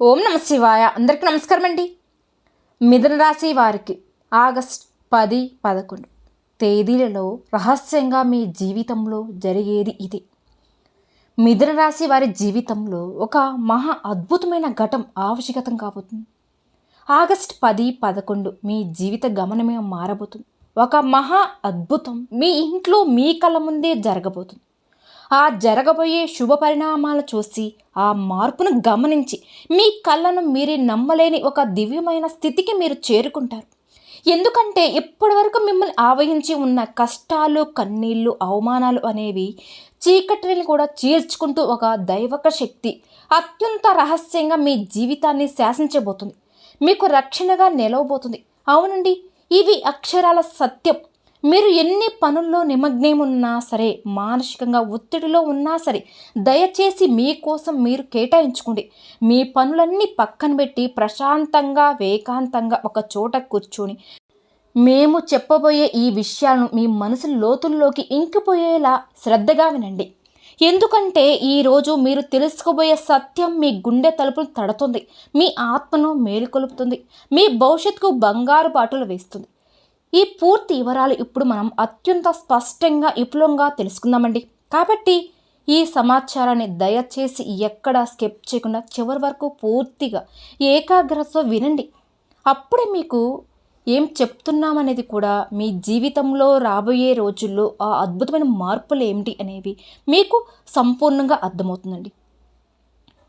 ఓం నమ శివాయ. అందరికీ నమస్కారం అండి. మిథున రాశి వారికి ఆగస్ట్ 10, 11 తేదీలలో రహస్యంగా మీ జీవితంలో జరిగేది ఇది. మిథున రాశి వారి జీవితంలో ఒక మహా అద్భుతమైన ఘటం ఆవశ్యకతం కాబోతుంది. ఆగస్ట్ 10, 11 మీ జీవిత గమనమే మారబోతుంది. ఒక మహా అద్భుతం మీ ఇంట్లో మీ కళ్ళ ముందే జరగబోతుంది. ఆ జరగబోయే శుభ పరిణామాలు చూసి ఆ మార్పును గమనించి మీ కళ్ళను మీరే నమ్మలేని ఒక దివ్యమైన స్థితికి మీరు చేరుకుంటారు. ఎందుకంటే ఇప్పటి వరకు మిమ్మల్ని ఆవహించి ఉన్న కష్టాలు, కన్నీళ్ళు, అవమానాలు అనేవి చీకటిని కూడా చీల్చుకుంటూ ఒక దైవక శక్తి అత్యంత రహస్యంగా మీ జీవితాన్ని శాసించబోతుంది. మీకు రక్షణగా నిలవబోతుంది. అవునండి, ఇవి అక్షరాల సత్యం. మీరు ఎన్ని పనుల్లో నిమగ్నం ఉన్నా సరే, మానసికంగా ఒత్తిడిలో ఉన్నా సరే, దయచేసి మీకోసం మీరు కేటాయించుకోండి. మీ పనులన్నీ పక్కన పెట్టి ప్రశాంతంగా, ఏకాంతంగా ఒక చోట కూర్చొని మేము చెప్పబోయే ఈ విషయాలను మీ మనసు లోతుల్లోకి ఇంకిపోయేలా శ్రద్ధగా వినండి. ఎందుకంటే ఈరోజు మీరు తెలుసుకోబోయే సత్యం మీ గుండె తలుపులు తడుతుంది, మీ ఆత్మను మేలుకొలుపుతుంది, మీ భవిష్యత్తుకు బంగారు బాటలు వేస్తుంది. ఈ పూర్తి వివరాలు ఇప్పుడు మనం అత్యంత స్పష్టంగా విపులంగా తెలుసుకుందామండి. కాబట్టి ఈ సమాచారాన్ని దయచేసి ఎక్కడా స్కిప్ చేయకుండా చివరి వరకు పూర్తిగా ఏకాగ్రతతో వినండి. అప్పుడే మీకు ఏం చెప్తున్నామనేది కూడా మీ జీవితంలో రాబోయే రోజుల్లో ఆ అద్భుతమైన మార్పులు ఏమిటి అనేవి మీకు సంపూర్ణంగా అర్థమవుతుందండి.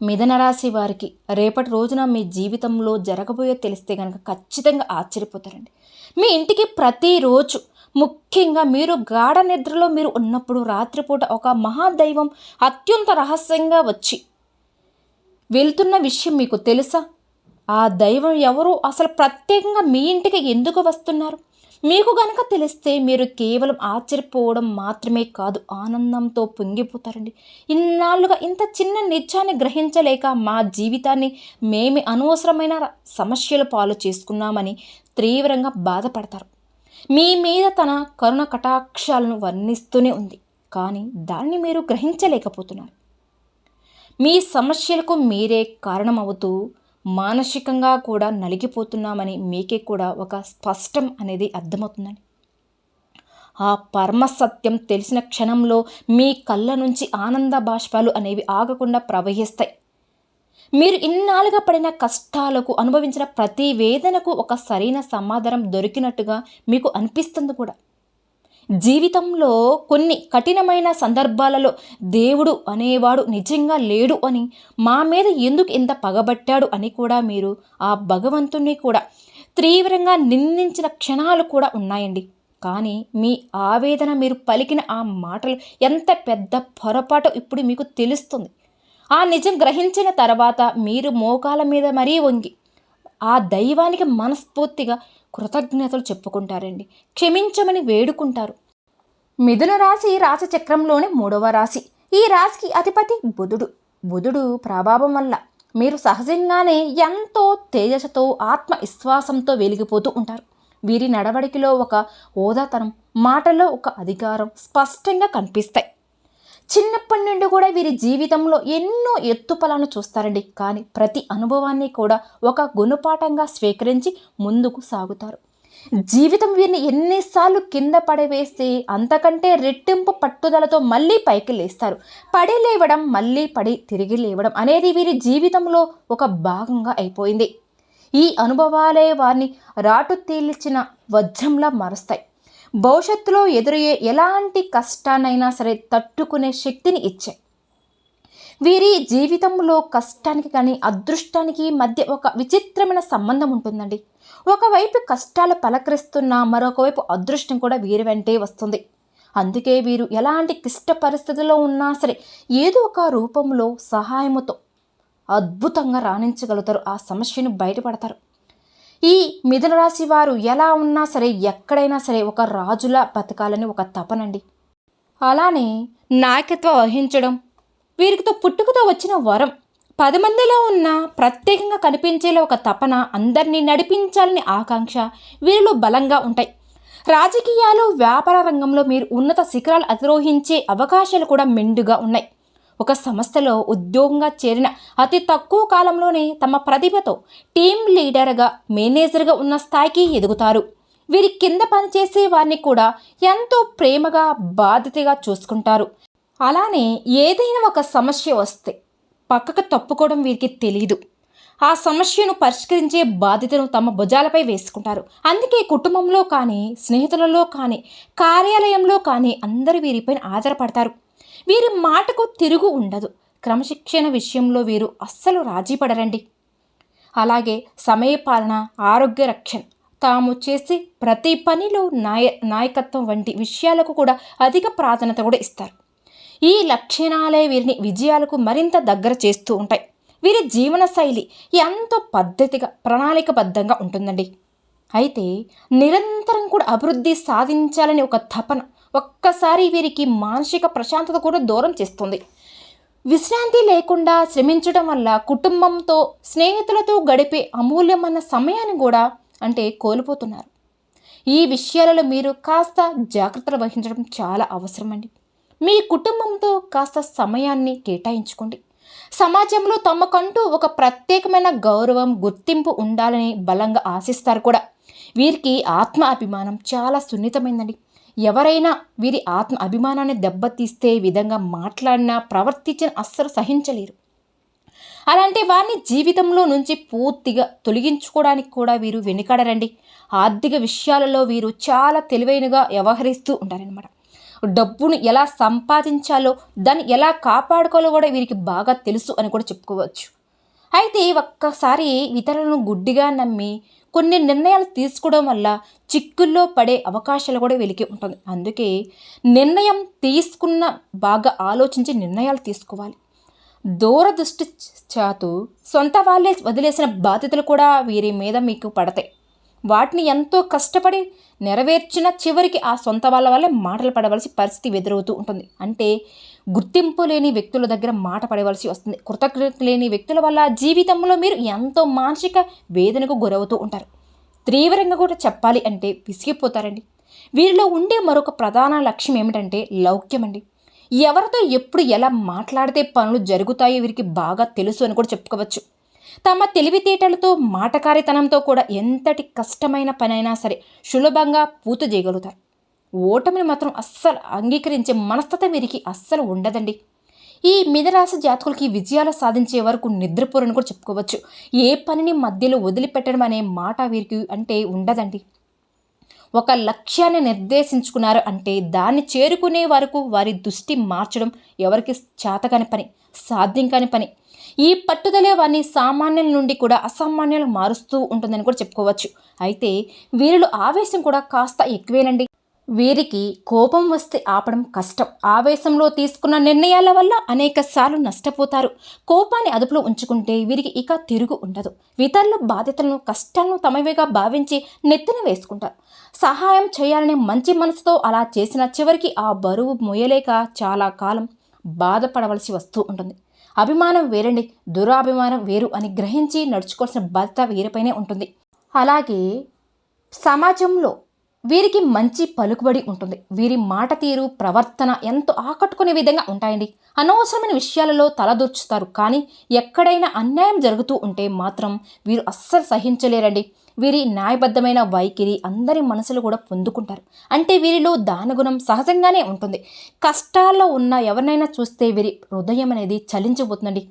మిథున రాశి వారికి రేపటి రోజున మీ జీవితంలో జరగబోయే తెలిస్తే కనుక ఖచ్చితంగా ఆశ్చర్యపోతారండి. మీ ఇంటికి ప్రతిరోజు, ముఖ్యంగా మీరు గాఢ నిద్రలో మీరు ఉన్నప్పుడు రాత్రిపూట ఒక మహాదైవం అత్యంత రహస్యంగా వచ్చి వెళ్తున్న విషయం మీకు తెలుసా? ఆ దైవం ఎవరు? అసలు ప్రత్యేకంగా మీ ఇంటికి ఎందుకు వస్తున్నారు? మీకు గనక తెలిస్తే మీరు కేవలం ఆశ్చర్యపోవడం మాత్రమే కాదు, ఆనందంతో పొంగిపోతారండి. ఇన్నాళ్ళుగా ఇంత చిన్న నిజాన్ని గ్రహించలేక మా జీవితాన్ని మేమి అనవసరమైన సమస్యలు పాలు చేసుకున్నామని తీవ్రంగా బాధపడతారు. మీ మీద తన కరుణ కటాక్షాలను వర్ణిస్తూనే ఉంది, కానీ దాన్ని మీరు గ్రహించలేకపోతున్నారు. మీ సమస్యలకు మీరే కారణమవుతూ మానసికంగా కూడా నలిగిపోతున్నామని మీకే కూడా ఒక స్పష్టం అనేది అర్థమవుతుందండి. ఆ పరమసత్యం తెలిసిన క్షణంలో మీ కళ్ళ నుంచి ఆనంద బాష్పాలు అనేవి ఆగకుండా ప్రవహిస్తాయి. మీరు ఇన్నాళ్ళుగా పడిన కష్టాలకు, అనుభవించిన ప్రతి వేదనకు ఒక సరైన సమాధానం దొరికినట్టుగా మీకు అనిపిస్తుంది కూడా. జీవితంలో కొన్ని కఠినమైన సందర్భాలలో దేవుడు అనేవాడు నిజంగా లేడు అని, మా మీద ఎందుకు ఇంత పగబట్టాడు అని కూడా మీరు ఆ భగవంతుణ్ణి కూడా తీవ్రంగా నిందించిన క్షణాలు కూడా ఉన్నాయండి. కానీ మీ ఆవేదన, మీరు పలికిన ఆ మాటలు ఎంత పెద్ద పొరపాటు ఇప్పుడు మీకు తెలుస్తుంది. ఆ నిజం గ్రహించిన తర్వాత మీరు మోకాల మీద మరీ వంగి ఆ దైవానికి మనస్ఫూర్తిగా కృతజ్ఞతలు చెప్పుకుంటారండి. క్షమించమని వేడుకుంటారు. మిథున రాశి రాశిచక్రంలోని 3వ రాశి. ఈ రాశికి అధిపతి బుధుడు. బుధుడు ప్రభావం వల్ల మీరు సహజంగానే ఎంతో తేజస్సుతో, ఆత్మవిశ్వాసంతో వెలిగిపోతూ ఉంటారు. వీరి నడవడికలో ఒక హోదాతనం, మాటల్లో ఒక అధికారం స్పష్టంగా కనిపిస్తాయి. చిన్నప్పటి నుండి కూడా వీరి జీవితంలో ఎన్నో ఎత్తుపలను చూస్తారండి, కానీ ప్రతి అనుభవాన్ని కూడా ఒక గుణపాఠంగా స్వీకరించి ముందుకు సాగుతారు. జీవితం వీరిని ఎన్నిసార్లు కింద పడవేస్తే అంతకంటే రెట్టింపు పట్టుదలతో మళ్ళీ పైకి లేస్తారు. పడి లేవడం, మళ్ళీ పడి తిరిగి లేవడం అనేది వీరి జీవితంలో ఒక భాగంగా అయిపోయింది. ఈ అనుభవాలే వారిని రాటు తేల్చిన వజ్రంలా మారుస్తాయి. భవిష్యత్తులో ఎదురయ్యే ఎలాంటి కష్టాన్నైనా సరే తట్టుకునే శక్తిని ఇచ్చాయి. వీరి జీవితంలో కష్టానికి కానీ అదృష్టానికి మధ్య ఒక విచిత్రమైన సంబంధం ఉంటుందండి. ఒకవైపు కష్టాలు పలకరిస్తున్నా మరొకవైపు అదృష్టం కూడా వీరి వెంటే వస్తుంది. అందుకే వీరు ఎలాంటి క్లిష్ట పరిస్థితుల్లో ఉన్నా సరే ఏదో ఒక రూపంలో సహాయముతో అద్భుతంగా రాణించగలుగుతారు. ఆ సమస్యను బయటపడతారు. ఈ మిథున రాశి వారు ఎలా ఉన్నా సరే, ఎక్కడైనా సరే ఒక రాజులా బతకాలని ఒక తపనండి. అలానే నాయకత్వం వహించడం వీరితో పుట్టుకతో వచ్చిన వరం. 10 మందిలో ఉన్న ప్రత్యేకంగా కనిపించేలా ఒక తపన, అందరినీ నడిపించాలని ఆకాంక్ష వీరిలో బలంగా ఉంటాయి. రాజకీయాలు, వ్యాపార రంగంలో మీరు ఉన్నత శిఖరాలు అధిరోహించే అవకాశాలు కూడా మెండుగా ఉన్నాయి. ఒక సంస్థలో ఉద్యోగంగా చేరిన అతి తక్కువ కాలంలోనే తమ ప్రతిభతో టీం లీడర్గా మేనేజర్గా ఉన్న స్థాయికి ఎదుగుతారు. వీరి కింద పనిచేసే వారిని కూడా ఎంతో ప్రేమగా బాధ్యతగా చూసుకుంటారు. అలానే ఏదైనా ఒక సమస్య వస్తే పక్కకు తప్పుకోవడం వీరికి తెలియదు. ఆ సమస్యను పరిష్కరించే బాధ్యతను తమ భుజాలపై వేసుకుంటారు. అందుకే కుటుంబంలో కానీ, స్నేహితులలో కానీ, కార్యాలయంలో కానీ అందరూ వీరిపైన ఆధారపడతారు. వీరి మాటకు తిరుగు ఉండదు. క్రమశిక్షణ విషయంలో వీరు అస్సలు రాజీ పడరండి. అలాగే సమయపాలన, ఆరోగ్య రక్షణ, తాము చేసే ప్రతి పనిలో నాయకత్వం వంటి విషయాలకు కూడా అధిక ప్రాధాన్యత కూడా ఇస్తారు. ఈ లక్షణాలే వీరిని విజయాలకు మరింత దగ్గర చేస్తూ ఉంటాయి. వీరి జీవన శైలి ఎంతో పద్ధతిగా, ప్రణాళికబద్ధంగా ఉంటుందండి. అయితే నిరంతరం కూడా అభివృద్ధి సాధించాలని ఒక తపన ఒక్కసారి వీరికి మానసిక ప్రశాంతత కూడా దూరం చేస్తుంది. విశ్రాంతి లేకుండా శ్రమించడం వల్ల కుటుంబంతో, స్నేహితులతో గడిపే అమూల్యమైన సమయాన్ని కూడా కోల్పోతున్నారు. ఈ విషయాలలో మీరు కాస్త జాగ్రత్తలు వహించడం చాలా అవసరం అండి. మీ కుటుంబంతో కాస్త సమయాన్ని కేటాయించుకోండి. సమాజంలో తమకంటూ ఒక ప్రత్యేకమైన గౌరవం, గుర్తింపు ఉండాలని బలంగా ఆశిస్తారు కూడా. వీరికి ఆత్మ అభిమానం చాలా సున్నితమైందండి. ఎవరైనా వీరి ఆత్మ అభిమానాన్ని దెబ్బతీస్తే విధంగా మాట్లాడినా, ప్రవర్తించిన అస్సలు సహించలేరు. అలాంటి వారిని జీవితంలో నుంచి పూర్తిగా తొలగించుకోవడానికి కూడా వీరు వెనుకాడరండి. ఆర్థిక విషయాలలో వీరు చాలా తెలివైనగా వ్యవహరిస్తూ ఉంటారనమాట. డబ్బును ఎలా సంపాదించాలో, దాన్ని ఎలా కాపాడుకోవాలో కూడా వీరికి బాగా తెలుసు అని కూడా చెప్పుకోవచ్చు. అయితే ఒక్కసారి ఇతరులను గుడ్డిగా నమ్మి కొన్ని నిర్ణయాలు తీసుకోవడం వల్ల చిక్కుల్లో పడే అవకాశాలు కూడా వీరికి ఉంటుంది. అందుకే నిర్ణయం తీసుకున్న బాగా ఆలోచించి నిర్ణయాలు తీసుకోవాలి. దూరదృష్టి చాతు సొంత వాళ్ళే వదిలేసిన బాధ్యతలు కూడా వీరి మీద మీకు పడతాయి. వాటిని ఎంతో కష్టపడి నెరవేర్చిన చివరికి ఆ సొంత వాళ్ళ వల్లే మాటలు పడవలసి పరిస్థితి ఎదురవుతూ ఉంటుంది. గుర్తింపు లేని వ్యక్తుల దగ్గర మాట పడవలసి వస్తుంది. కృతజ్ఞత లేని వ్యక్తుల వల్ల జీవితంలో మీరు ఎంతో మానసిక వేదనకు గురవుతూ ఉంటారు. తీవ్రంగా కూడా చెప్పాలి అంటే విసిగిపోతారండి. వీరిలో ఉండే మరొక ప్రధాన లక్ష్యం ఏమిటంటే లౌక్యం అండి. ఎవరితో ఎప్పుడు ఎలా మాట్లాడితే పనులు జరుగుతాయో వీరికి బాగా తెలుసు అని కూడా చెప్పుకోవచ్చు. తమ తెలివితేటలతో, మాటకారితనంతో కూడా ఎంతటి కష్టమైన పనైనా సరే సులభంగా పూర్తి చేయగలుగుతారు. ఓటమిని మాత్రం అస్సలు అంగీకరించే మనస్తత్వం వీరికి అస్సలు ఉండదండి. ఈ మిథునరాశి జాతకులకి విజయాలు సాధించే వరకు నిద్రపోరని కూడా చెప్పుకోవచ్చు. ఏ పనిని మధ్యలో వదిలిపెట్టడం అనే మాట వీరికి ఉండదండి. ఒక లక్ష్యాన్ని నిర్దేశించుకున్నారు అంటే దాన్ని చేరుకునే వరకు వారి దృష్టి మార్చడం ఎవరికి చేతకాని పని, సాధ్యం కాని పని. ఈ పట్టుదలే వారిని సామాన్యుల నుండి కూడా అసామాన్యాలు మారుస్తూ ఉంటుందని కూడా చెప్పుకోవచ్చు. అయితే వీరిలో ఆవేశం కూడా కాస్త ఎక్కువేనండి. వీరికి కోపం వస్తే ఆపడం కష్టం. ఆవేశంలో తీసుకున్న నిర్ణయాల వల్ల అనేక సార్లు నష్టపోతారు. కోపాన్ని అదుపులో ఉంచుకుంటే వీరికి ఇక తిరుగు ఉండదు. ఇతరుల బాధ్యతలను, కష్టాలను తమవేగా భావించి నెత్తిన వేసుకుంటారు. సహాయం చేయాలనే మంచి మనసుతో అలా చేసిన చివరికి ఆ బరువు మోయలేక చాలా కాలం బాధపడవలసి వస్తూ ఉంటుంది. అభిమానం వేరండి, దురాభిమానం వేరు అని గ్రహించి నడుచుకోవాల్సిన బాధ్యత వీరిపైనే ఉంటుంది. అలాగే సమాజంలో వీరికి మంచి పలుకుబడి ఉంటుంది. వీరి మాట తీరు, ప్రవర్తన ఎంతో ఆకట్టుకునే విధంగా ఉంటాయండి. అనవసరమైన విషయాలలో తలదూర్చుతారు. కానీ ఎక్కడైనా అన్యాయం జరుగుతూ ఉంటే మాత్రం వీరు అస్సలు సహించలేరండి. వీరి న్యాయబద్ధమైన వైఖరి అందరి మనసులు కూడా పొందుకుంటారు. వీరిలో దానగుణం సహజంగానే ఉంటుంది. కష్టాల్లో ఉన్న ఎవరినైనా చూస్తే వీరి హృదయం అనేది చలించిపోతుందండి.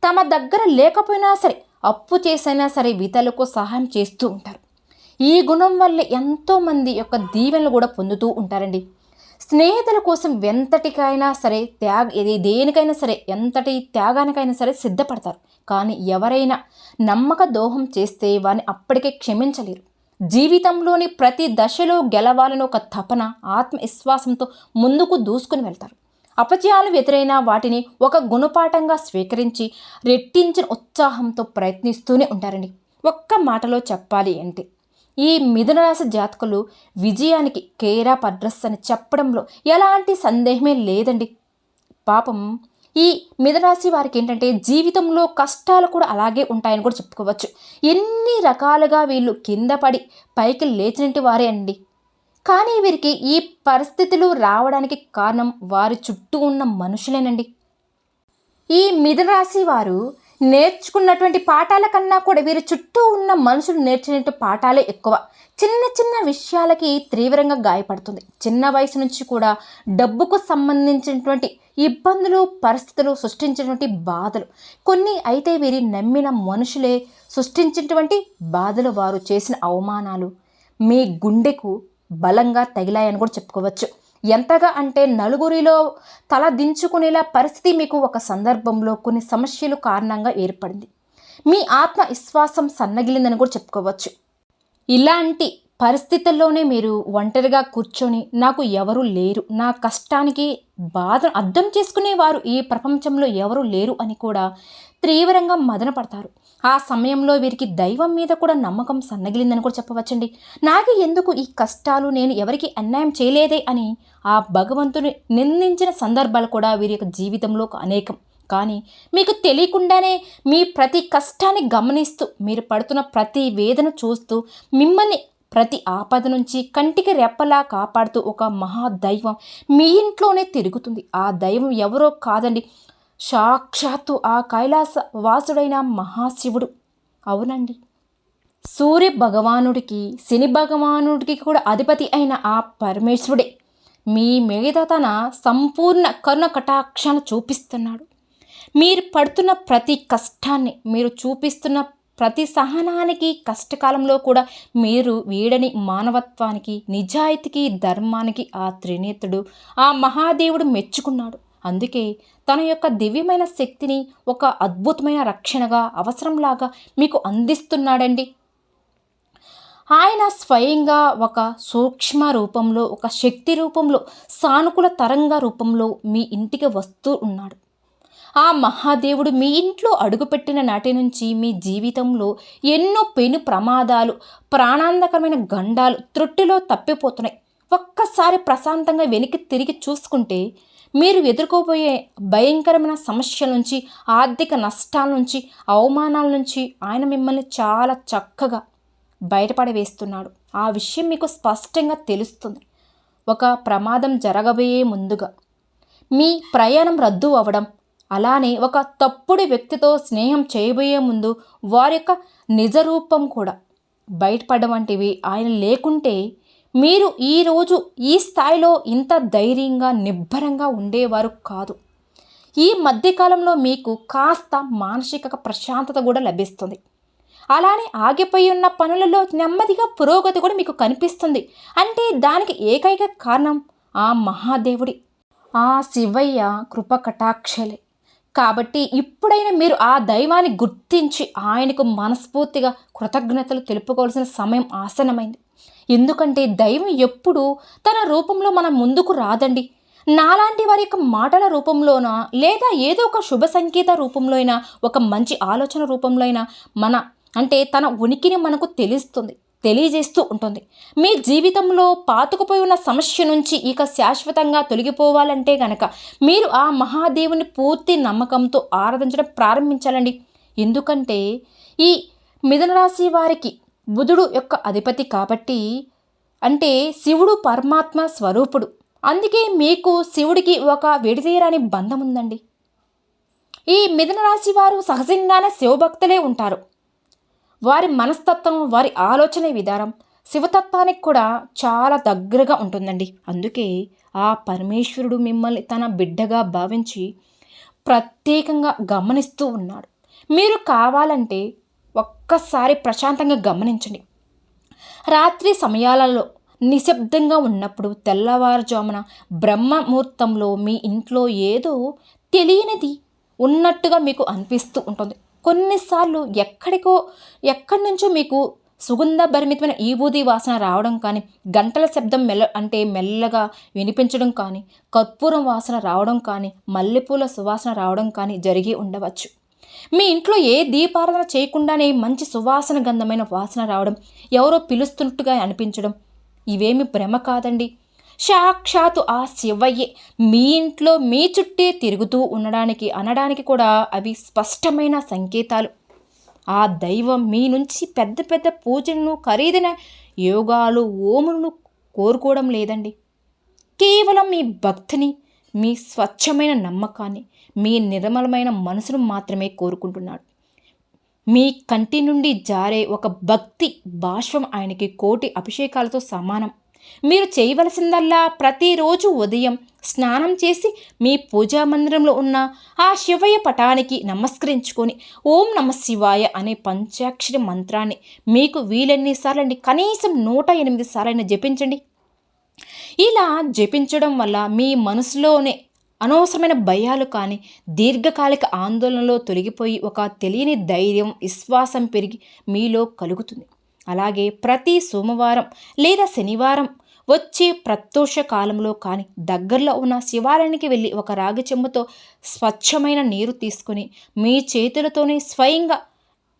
తమ దగ్గర లేకపోయినా సరే, అప్పు చేసైనా సరే ఇతరులకు సహాయం చేస్తూ ఉంటారు. ఈ గుణం వల్ల ఎంతోమంది యొక్క దీవెనలు కూడా పొందుతూ ఉంటారండి. స్నేహితుల కోసం ఎంతటికైనా సరే దేనికైనా సరే, ఎంతటి త్యాగానికైనా సరే సిద్ధపడతారు. కానీ ఎవరైనా నమ్మక ద్రోహం చేస్తే వారిని అప్పటికే క్షమించలేరు. జీవితంలోని ప్రతి దశలో గెలవాలని ఒక తపన, ఆత్మవిశ్వాసంతో ముందుకు దూసుకుని వెళ్తారు. అపజయాలు ఎదురైన వాటిని ఒక గుణపాఠంగా స్వీకరించి రెట్టించిన ఉత్సాహంతో ప్రయత్నిస్తూనే ఉంటారండి. ఒక్క మాటలో చెప్పాలి అంటే ఈ మిథునరాశి జాతకులు విజయానికి కేర్ ఆఫ్ అడ్రస్ అని చెప్పడంలో ఎలాంటి సందేహమే లేదండి. పాపం ఈ మిథునరాశి వారికి జీవితంలో కష్టాలు కూడా అలాగే ఉంటాయని కూడా చెప్పుకోవచ్చు. ఎన్ని రకాలుగా వీళ్ళు కింద పడి పైకి లేచినట్టు వారే అండి. కానీ వీరికి ఈ పరిస్థితులు రావడానికి కారణం వారి చుట్టూ ఉన్న మనుషులేనండి. ఈ మిథున రాశి వారు నేర్చుకున్నటువంటి పాఠాల కన్నా కూడా వీరి చుట్టూ ఉన్న మనుషులు నేర్చినట్టు పాఠాలే ఎక్కువ. చిన్న చిన్న విషయాలకి తీవ్రంగా గాయపడుతుంది. చిన్న వయసు నుంచి కూడా డబ్బుకు సంబంధించినటువంటి ఇబ్బందులు, పరిస్థితులు సృష్టించినటువంటి బాధలు కొన్ని అయితే వీరి నమ్మిన మనుషులే సృష్టించినటువంటి బాధలు, వారు చేసిన అవమానాలు మీ గుండెకు బలంగా తగిలాయని కూడా చెప్పుకోవచ్చు. ఎంతగా అంటే నలుగురిలో తల దించుకునేలా పరిస్థితి మీకు ఒక సందర్భంలో కొన్ని సమస్యలు కారణంగా ఏర్పడింది. మీ ఆత్మవిశ్వాసం సన్నగిలిందని కూడా చెప్పుకోవచ్చు. ఇలాంటి పరిస్థితుల్లోనే మీరు ఒంటరిగా కూర్చొని నాకు ఎవరు లేరు, నా కష్టానికి బాధను అర్థం చేసుకునేవారు ఈ ప్రపంచంలో ఎవరు లేరు అని కూడా తీవ్రంగా మదన పడతారు. ఆ సమయంలో వీరికి దైవం మీద కూడా నమ్మకం సన్నగిలిందని కూడా చెప్పవచ్చండి. నాకు ఎందుకు ఈ కష్టాలు, నేను ఎవరికి అన్యాయం చేయలేదే అని ఆ భగవంతుని నిందించిన సందర్భాలు కూడా వీరి యొక్క జీవితంలో అనేకం. కానీ మీకు తెలియకుండానే మీ ప్రతి కష్టాన్ని గమనిస్తూ, మీరు పడుతున్న ప్రతి వేదన చూస్తూ, మిమ్మల్ని ప్రతి ఆపద నుంచి కంటికి రెప్పలా కాపాడుతూ ఒక మహాదైవం మీ ఇంట్లోనే తిరుగుతుంది. ఆ దైవం ఎవరో కాదండి, సాక్షాత్తు ఆ కైలాస వాసుడైన మహాశివుడు. అవునండి, సూర్య భగవానుడికి, శని భగవానుడికి కూడా అధిపతి అయిన ఆ పరమేశ్వరుడే మీ మీద తన సంపూర్ణ కరుణ కటాక్షాన్ని చూపిస్తున్నాడు. మీరు పడుతున్న ప్రతి కష్టాన్ని, మీరు చూపిస్తున్న ప్రతి సహనానికి, కష్టకాలంలో కూడా మీరు వీడని మానవత్వానికి, నిజాయితీకి, ధర్మానికి ఆ త్రినేత్రుడు, ఆ మహాదేవుడు మెచ్చుకున్నాడు. అందుకే తన యొక్క దివ్యమైన శక్తిని ఒక అద్భుతమైన రక్షణగా, అవసరంలాగా మీకు అందిస్తున్నాడండి. ఆయన స్వయంగా ఒక సూక్ష్మ రూపంలో, ఒక శక్తి రూపంలో, సానుకూల తరంగ రూపంలో మీ ఇంటికి వస్తూ ఉన్నాడు. ఆ మహాదేవుడు మీ ఇంట్లో అడుగుపెట్టిన నాటి నుంచి మీ జీవితంలో ఎన్నో పెను ప్రమాదాలు, ప్రాణాంతకమైన గండాలు త్రుట్టిలో తప్పిపోతున్నాయి. ఒక్కసారి ప్రశాంతంగా వెనక్కి తిరిగి చూసుకుంటే మీరు ఎదుర్కోబోయే భయంకరమైన సమస్యల నుంచి, ఆర్థిక నష్టాల నుంచి, అవమానాల నుంచి ఆయన మిమ్మల్ని చాలా చక్కగా బయటపడవేస్తున్నాడు. ఆ విషయం మీకు స్పష్టంగా తెలుస్తుంది. ఒక ప్రమాదం జరగబోయే ముందుగా మీ ప్రయాణం రద్దు అవ్వడం, అలానే ఒక తప్పుడు వ్యక్తితో స్నేహం చేయబోయే ముందు వారి యొక్క నిజరూపం కూడా బయటపడడం వంటివి ఆయన లేకుంటే మీరు ఈరోజు ఈ స్థాయిలో ఇంత ధైర్యంగా, నిబ్బరంగా ఉండేవారు కాదు. ఈ మధ్యకాలంలో మీకు కాస్త మానసిక ప్రశాంతత కూడా లభిస్తుంది. అలానే ఆగిపోయి ఉన్న పనులలో నెమ్మదిగా పురోగతి కూడా మీకు కనిపిస్తుంది. అంటే దానికి ఏకైక కారణం ఆ మహాదేవుడి, ఆ శివయ్య కృప కటాక్షలే. కాబట్టి ఇప్పుడైనా మీరు ఆ దైవాన్ని గుర్తించి ఆయనకు మనస్ఫూర్తిగా కృతజ్ఞతలు తెలుపుకోవాల్సిన సమయం ఆసన్నమైంది. ఎందుకంటే దైవం ఎప్పుడూ తన రూపంలో మన ముందుకు రాదండి. నాలాంటి వారి యొక్క మాటల రూపంలోనా, లేదా ఏదో ఒక శుభ సంకేత రూపంలో అయినా, ఒక మంచి ఆలోచన రూపంలో అయినా అంటే తన ఉనికిని మనకు తెలియజేస్తూ ఉంటుంది. మీ జీవితంలో పాతుకుపోయి ఉన్న సమస్య నుంచి ఇక శాశ్వతంగా తొలగిపోవాలంటే గనక మీరు ఆ మహాదేవుని పూర్తి నమ్మకంతో ఆరాధించడం ప్రారంభించాలండి. ఎందుకంటే ఈ మిథున రాశి వారికి బుధుడు యొక్క అధిపతి కాబట్టి, అంటే శివుడు పరమాత్మ స్వరూపుడు. అందుకే మీకు శివుడికి ఒక విడదీయరాని బంధం ఉందండి. ఈ మిథున రాశి వారు సహజంగానే శివభక్తులే ఉంటారు. వారి మనస్తత్వం, వారి ఆలోచన విధానం శివతత్వానికి కూడా చాలా దగ్గరగా ఉంటుందండి. అందుకే ఆ పరమేశ్వరుడు మిమ్మల్ని తన బిడ్డగా భావించి ప్రత్యేకంగా గమనిస్తూ ఉన్నాడు. మీరు కావాలంటే ఒక్కసారి ప్రశాంతంగా గమనించండి. రాత్రి సమయాలలో నిశ్శబ్దంగా ఉన్నప్పుడు, తెల్లవారుజామున బ్రహ్మముహూర్తంలో మీ ఇంట్లో ఏదో తెలియనిది ఉన్నట్టుగా మీకు అనిపిస్తూ ఉంటుంది. కొన్నిసార్లు ఎక్కడి నుంచో మీకు సుగంధభరితమైన ఈబూది వాసన రావడం కానీ, గంటల శబ్దం మెల్లగా వినిపించడం కానీ, కర్పూరం వాసన రావడం కానీ, మల్లెపూల సువాసన రావడం కానీ జరిగి ఉండవచ్చు. మీ ఇంట్లో ఏ దీపారాధన చేయకుండానే మంచి సువాసన గంధమైన వాసన రావడం, ఎవరో పిలుస్తున్నట్టుగా అనిపించడం, ఇవేమి భ్రమ కాదండి. సాక్షాత్తు ఆ శివయ్యే మీ ఇంట్లో మీ చుట్టే తిరుగుతూ అనడానికి కూడా అవి స్పష్టమైన సంకేతాలు. ఆ దైవం మీ నుంచి పెద్ద పెద్ద పూజలను, ఖరీదైన యోగాలు, ఓములను కోరుకోవడం లేదండి. కేవలం మీ భక్తిని, మీ స్వచ్ఛమైన నమ్మకాన్ని, మీ నిర్మలమైన మనసును మాత్రమే కోరుకుంటున్నాడు. మీ కంటి నుండి జారే ఒక భక్తి బాష్పం ఆయనకి కోటి అభిషేకాలతో సమానం. మీరు చేయవలసిందల్లా ప్రతిరోజు ఉదయం స్నానం చేసి మీ పూజా మందిరంలో ఉన్న ఆ శివయ్య పటానికి నమస్కరించుకొని ఓం నమ శివాయ అనే పంచాక్షరి మంత్రాన్ని మీకు వీలెన్నిసార్లండి, కనీసం 108 సార్లైనా జపించండి. ఇలా జపించడం వల్ల మీ మనసులోనే అనవసరమైన భయాలు కానీ దీర్ఘకాలిక ఆందోళనలో తొలగిపోయి ఒక తెలియని ధైర్యం, విశ్వాసం పెరిగి మీలో కలుగుతుంది. అలాగే ప్రతి సోమవారం లేదా శనివారం వచ్చే ప్రదోష కాలంలో కానీ దగ్గరలో ఉన్న శివాలయానికి వెళ్ళి ఒక రాగి చెంబుతో స్వచ్ఛమైన నీరు తీసుకొని మీ చేతులతోనే స్వయంగా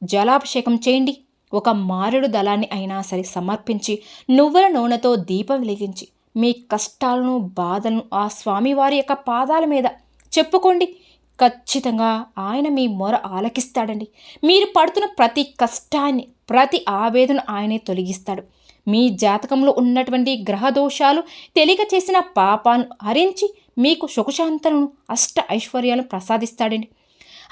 జలాభిషేకం చేయండి. ఒక మారేడు దళాన్ని అయినా సరే సమర్పించి నువ్వుల నూనెతో దీపం వెలిగించి మీ కష్టాలను, బాధలను ఆ స్వామివారి యొక్క పాదాల మీద చెప్పుకోండి. ఖచ్చితంగా ఆయన మీ మొర ఆలకిస్తాడండి. మీరు పడుతున్న ప్రతి కష్టాన్ని, ప్రతి ఆవేదన ఆయనే తొలగిస్తాడు. మీ జాతకంలో ఉన్నటువంటి గ్రహదోషాలు, తెలియక చేసిన పాపాలను హరించి మీకు సుఖశాంతలను, అష్ట ఐశ్వర్యాలను ప్రసాదిస్తాడండి.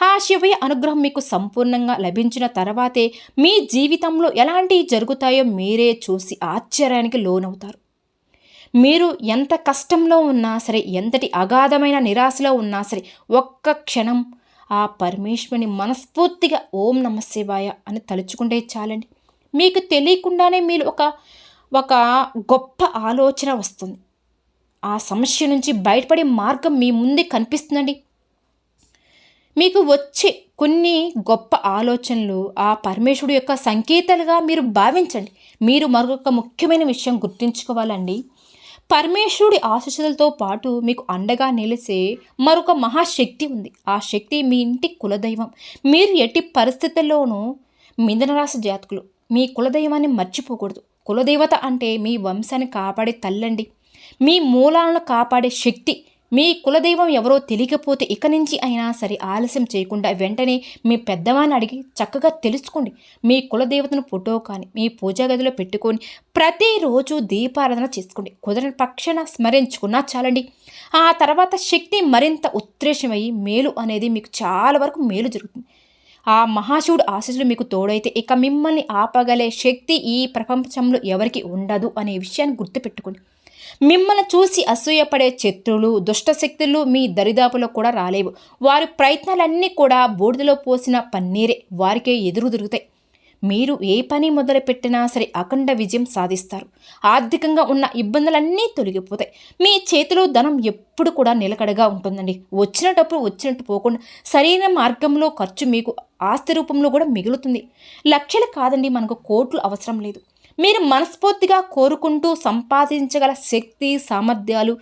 ఆ శివయ్య అనుగ్రహం మీకు సంపూర్ణంగా లభించిన తర్వాతే మీ జీవితంలో ఎలాంటివి జరుగుతాయో మీరే చూసి ఆశ్చర్యానికి లోనవుతారు. మీరు ఎంత కష్టంలో ఉన్నా సరే, ఎంతటి అగాధమైన నిరాశలో ఉన్నా సరే, ఒక్క క్షణం ఆ పరమేశ్వరుని మనస్ఫూర్తిగా ఓం నమ శివాయ అని తలుచుకుంటే చాలండి. మీకు తెలియకుండానే మీరు ఒక గొప్ప ఆలోచన వస్తుంది. ఆ సమస్య నుంచి బయటపడే మార్గం మీ ముందే కనిపిస్తుందండి. మీకు వచ్చే కొన్ని గొప్ప ఆలోచనలు ఆ పరమేశ్వరుడు యొక్క సంకేతాలుగా మీరు భావించండి. మీరు మరొక ముఖ్యమైన విషయం గుర్తుంచుకోవాలండి. పరమేశ్వరుడి ఆశీస్సులతో పాటు మీకు అండగా నిలిచే మరొక మహాశక్తి ఉంది. ఆ శక్తి మీ ఇంటి కులదైవం. మీరు ఎట్టి పరిస్థితుల్లోనూ మిథునరాశి జాతకులు మీ కులదైవాన్ని మర్చిపోకూడదు. కులదేవత అంటే మీ వంశాన్ని కాపాడే తల్లండి, మీ మూలాలను కాపాడే శక్తి. మీ కులదైవం ఎవరో తెలియకపోతే ఇక నుంచి అయినా సరే ఆలస్యం చేయకుండా వెంటనే మీ పెద్దవాన్ని అడిగి చక్కగా తెలుసుకోండి. మీ కులదేవతను ఫోటో కానీ మీ పూజా గదిలో పెట్టుకొని ప్రతిరోజు దీపారాధన చేసుకోండి. కుదరని పక్షాన స్మరించుకున్నా చాలండి. ఆ తర్వాత శక్తి మరింత ఉత్ప్రేషమయ్యి మేలు అనేది మీకు చాలా వరకు మేలు జరుగుతుంది. ఆ మహాశివుడు ఆశీస్సులు మీకు తోడైతే ఇక మిమ్మల్ని ఆపగలే శక్తి ఈ ప్రపంచంలో ఎవరికి ఉండదు అనే విషయాన్ని గుర్తుపెట్టుకోండి. మిమ్మల్ని చూసి అసూయపడే శత్రువులు, దుష్టశక్తులు మీ దరిదాపులో కూడా రాలేవు. వారి ప్రయత్నాలన్నీ కూడా బూడిదలో పోసిన పన్నీరే వారికే ఎదురు తిరుగుతాయి. మీరు ఏ పని మొదలుపెట్టినా సరే అఖండ విజయం సాధిస్తారు. ఆర్థికంగా ఉన్న ఇబ్బందులన్నీ తొలగిపోతాయి. మీ చేతిలో ధనం ఎప్పుడు కూడా నిలకడగా ఉంటుందండి. వచ్చినప్పుడు వచ్చినట్టు పోకుండా సరైన మార్గంలో ఖర్చు మీకు ఆస్తి రూపంలో కూడా మిగులుతుంది. లక్షలు కాదండి, మనకు కోట్లు అవసరం లేదు. మీరు మనస్ఫూర్తిగా కోరుకుంటూ సంపాదించగల శక్తి, సామర్థ్యాలు,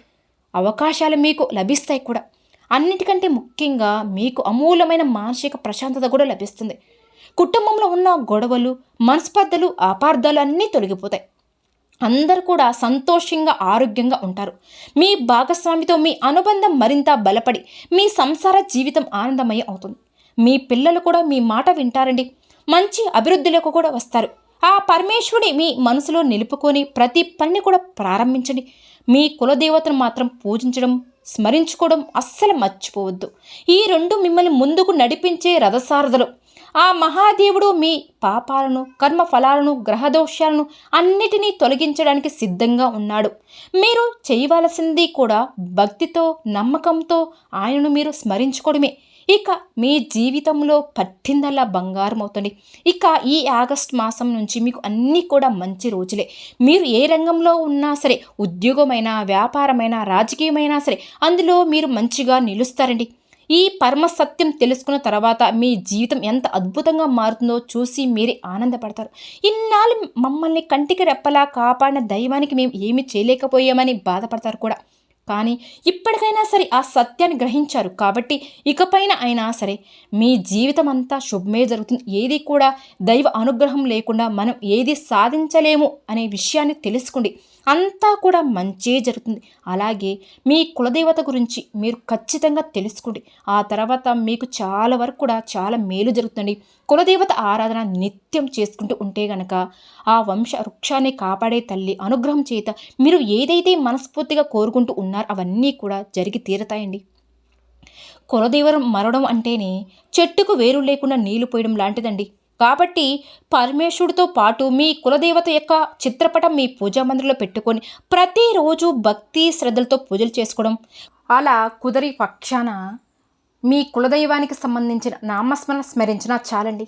అవకాశాలు మీకు లభిస్తాయి కూడా. అన్నిటికంటే ముఖ్యంగా మీకు అమూల్యమైన మానసిక ప్రశాంతత కూడా లభిస్తుంది. కుటుంబంలో ఉన్న గొడవలు, మనస్పర్ధలు, అపార్థాలు అన్నీ తొలగిపోతాయి. అందరూ కూడా సంతోషంగా, ఆరోగ్యంగా ఉంటారు. మీ భాగస్వామితో మీ అనుబంధం మరింత బలపడి మీ సంసార జీవితం ఆనందమయం అవుతుంది. మీ పిల్లలు కూడా మీ మాట వింటారండి. మంచి అభివృద్ధిలోకి కూడా వస్తారు. ఆ పరమేశ్వరుని మీ మనసులో నిలుపుకొని ప్రతి పనిని కూడా ప్రారంభించండి. మీ కులదేవతను మాత్రం పూజించడం, స్మరించుకోవడం అస్సలు మర్చిపోవద్దు. ఈ రెండు మిమ్మల్ని ముందుకు నడిపించే రథసారథులు. ఆ మహాదేవుడు మీ పాపాలను, కర్మఫలాలను, గ్రహదోషాలను అన్నిటినీ తొలగించడానికి సిద్ధంగా ఉన్నాడు. మీరు చేయవలసింది కూడా భక్తితో, నమ్మకంతో ఆయనను మీరు స్మరించుకోవడమే. ఇక మీ జీవితంలో పట్టిందల్లా బంగారం అవుతుంది. ఇక ఈ ఆగస్ట్ మాసం నుంచి మీకు అన్నీ కూడా మంచి రోజులే. మీరు ఏ రంగంలో ఉన్నా సరే, ఉద్యోగమైనా, వ్యాపారమైనా, రాజకీయమైనా సరే, అందులో మీరు మంచిగా నిలుస్తారండి. ఈ పరమ సత్యం తెలుసుకున్న తర్వాత మీ జీవితం ఎంత అద్భుతంగా మారుతుందో చూసి మీరే ఆనందపడతారు. ఇన్నాళ్ళు మమ్మల్ని కంటికి రెప్పలా కాపాడిన దైవానికి మేము ఏమీ చేయలేకపోయామని బాధపడతారు కూడా. కానీ ఇప్పటికైనా సరే ఆ సత్యాన్ని గ్రహించారు కాబట్టి ఇకపైన అయినా సరే మీ జీవితం అంతా శుభమే జరుగుతుంది. ఏది కూడా దైవ అనుగ్రహం లేకుండా మనం ఏది సాధించలేము అనే విషయాన్ని తెలుసుకోండి. అంతా కూడా మంచే జరుగుతుంది. అలాగే మీ కులదేవత గురించి మీరు ఖచ్చితంగా తెలుసుకోండి. ఆ తర్వాత మీకు చాలా వరకు కూడా చాలా మేలు జరుగుతుంది. కులదేవత ఆరాధన నిత్యం చేసుకుంటూ ఉంటే గనక ఆ వంశ వృక్షాన్ని కాపాడే తల్లి అనుగ్రహం చేత మీరు ఏదైతే మనస్ఫూర్తిగా కోరుకుంటూ ఉన్నారో అవన్నీ కూడా జరిగి తీరతాయండి. కులదైవం మరడం అంటేనే చెట్టుకు వేరు లేకుండా నీళ్లు పోయడం లాంటిదండి. కాబట్టి పరమేశ్వరుడితో పాటు మీ కులదేవత యొక్క చిత్రపటం మీ పూజా మందిరంలో పెట్టుకొని ప్రతిరోజు భక్తి శ్రద్ధలతో పూజలు చేసుకోవడం, అలా కుదరి పక్షాన మీ కులదైవానికి సంబంధించిన నామస్మరణ స్మరించినా చాలండి.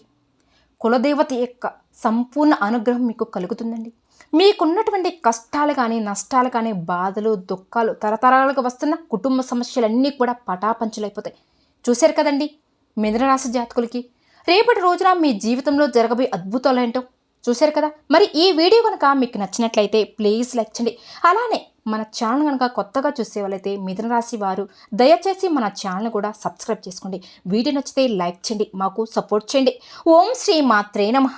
కులదేవత యొక్క సంపూర్ణ అనుగ్రహం మీకు కలుగుతుందండి. మీకున్నటువంటి కష్టాలు కానీ, నష్టాలు కానీ, బాధలు, దుఃఖాలు, తరతరాలుగా వస్తున్న కుటుంబ సమస్యలన్నీ కూడా పటాపంచలైపోతాయి. చూశారు కదండి మిథున రాశి జాతకులకి రేపటి రోజున మీ జీవితంలో జరగబోయే అద్భుతాలు ఏంటో చూశారు కదా. మరి ఈ వీడియో కనుక మీకు నచ్చినట్లయితే ప్లీజ్ లైక్ చేయండి. అలానే మన ఛానల్ కనుక కొత్తగా చూసే వాళ్ళైతే మిథున రాశి వారు దయచేసి మన ఛానల్ కూడా సబ్స్క్రైబ్ చేసుకోండి. వీడియో నచ్చితే లైక్ చేయండి, మాకు సపోర్ట్ చేయండి. ఓం శ్రీ మాత్రే నమః.